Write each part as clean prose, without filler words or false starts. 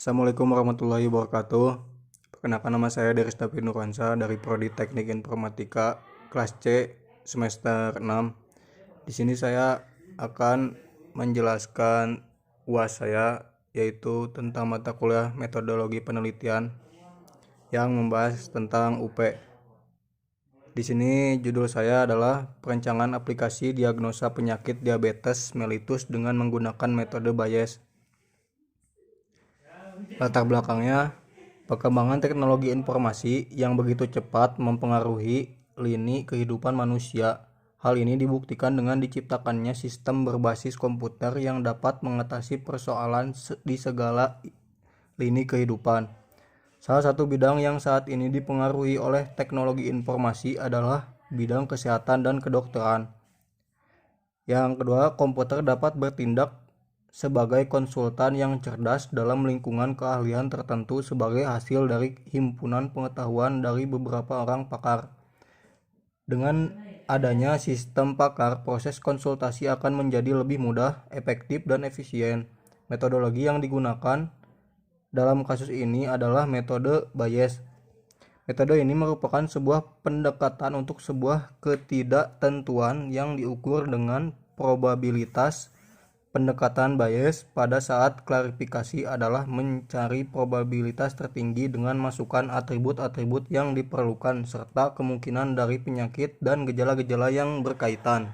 Assalamualaikum warahmatullahi wabarakatuh. Perkenalkan, nama saya Deris David Nurwansa dari Prodi Teknik Informatika kelas C semester 6. Di sini saya akan menjelaskan UAS saya, yaitu tentang mata kuliah metodologi penelitian yang membahas tentang UP. Di sini judul saya adalah perancangan aplikasi diagnosa penyakit diabetes mellitus dengan menggunakan metode Bayes. Latar belakangnya, perkembangan teknologi informasi yang begitu cepat mempengaruhi lini kehidupan manusia. Hal ini dibuktikan dengan diciptakannya sistem berbasis komputer yang dapat mengatasi persoalan di segala lini kehidupan. Salah satu bidang yang saat ini dipengaruhi oleh teknologi informasi adalah bidang kesehatan dan kedokteran. Yang kedua, komputer dapat bertindak sebagai konsultan yang cerdas dalam lingkungan keahlian tertentu sebagai hasil dari himpunan pengetahuan dari beberapa orang pakar. Dengan adanya sistem pakar, proses konsultasi akan menjadi lebih mudah, efektif, dan efisien. Metodologi yang digunakan dalam kasus ini adalah metode Bayes. Metode ini merupakan sebuah pendekatan untuk sebuah ketidaktentuan yang diukur dengan probabilitas. Pendekatan Bayes pada saat klarifikasi adalah mencari probabilitas tertinggi dengan masukkan atribut-atribut yang diperlukan serta kemungkinan dari penyakit dan gejala-gejala yang berkaitan.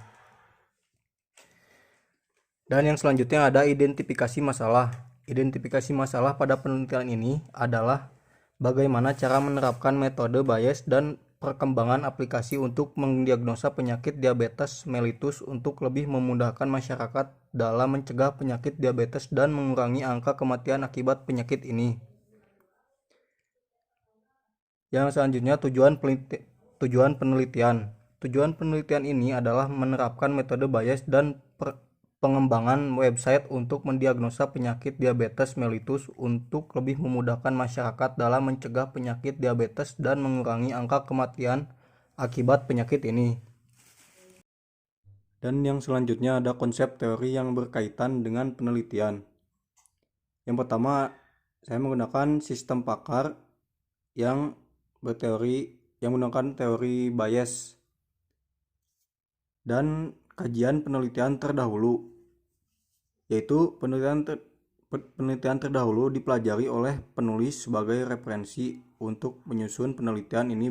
Dan yang selanjutnya ada identifikasi masalah. Identifikasi masalah pada penelitian ini adalah bagaimana cara menerapkan metode Bayes dan perkembangan aplikasi untuk mendiagnosa penyakit diabetes mellitus untuk lebih memudahkan masyarakat dalam mencegah penyakit diabetes dan mengurangi angka kematian akibat penyakit ini. Yang selanjutnya, tujuan penelitian. Tujuan penelitian ini adalah menerapkan metode Bayes dan pengembangan website untuk mendiagnosa penyakit diabetes mellitus untuk lebih memudahkan masyarakat dalam mencegah penyakit diabetes dan mengurangi angka kematian akibat penyakit ini. Dan yang selanjutnya ada konsep teori yang berkaitan dengan penelitian. Yang pertama, saya menggunakan sistem pakar yang menggunakan teori Bayes dan kajian penelitian terdahulu, yaitu penelitian terdahulu dipelajari oleh penulis sebagai referensi untuk menyusun penelitian ini.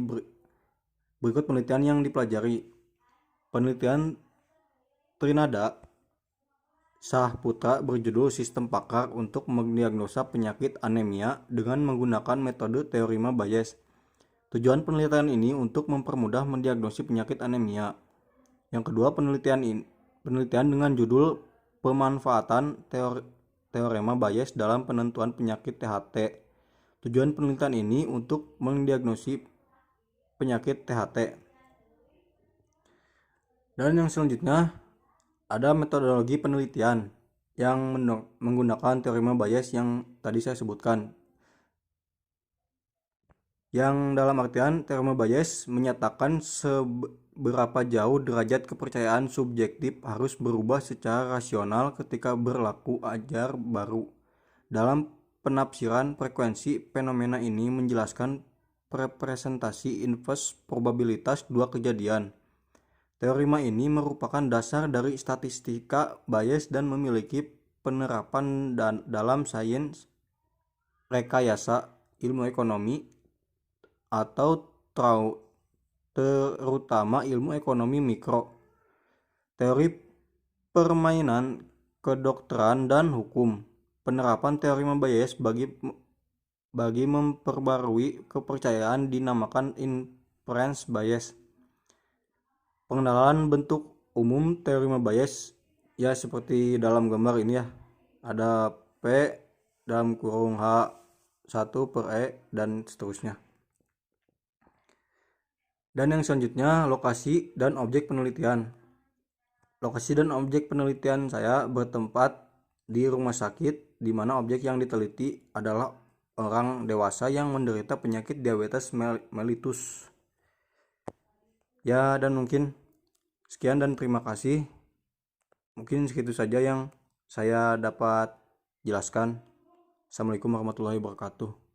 Berikut penelitian yang dipelajari. Penelitian Trinada Sahputra berjudul Sistem Pakar untuk mendiagnosa penyakit anemia dengan menggunakan metode teorema Bayes. Tujuan penelitian ini untuk mempermudah mendiagnosis penyakit anemia. Yang kedua, penelitian dengan judul Pemanfaatan Teorema Bayes dalam penentuan penyakit THT. Tujuan penelitian ini untuk mendiagnosis penyakit THT. Dan yang selanjutnya ada metodologi penelitian yang menggunakan teorema Bayes yang tadi saya sebutkan. Yang dalam artian teorema Bayes menyatakan seberapa jauh derajat kepercayaan subjektif harus berubah secara rasional ketika berlaku ajar baru. Dalam penafsiran frekuensi, fenomena ini menjelaskan representasi inverse probabilitas dua kejadian. Teorema ini merupakan dasar dari statistika Bayes dan memiliki penerapan dalam sains rekayasa, ilmu ekonomi, atau terutama ilmu ekonomi mikro, teori permainan, kedokteran, dan hukum. Penerapan teorema Bayes bagi memperbarui kepercayaan dinamakan inference bias. Pengenalan bentuk umum teorema Bayes ya seperti dalam gambar ini ya. Ada P dalam kurung H1 per E dan seterusnya. Dan yang selanjutnya, lokasi dan objek penelitian. Lokasi dan objek penelitian saya bertempat di rumah sakit di mana objek yang diteliti adalah orang dewasa yang menderita penyakit diabetes mellitus. Ya, dan mungkin sekian dan terima kasih. Mungkin segitu saja yang saya dapat jelaskan. Assalamualaikum warahmatullahi wabarakatuh.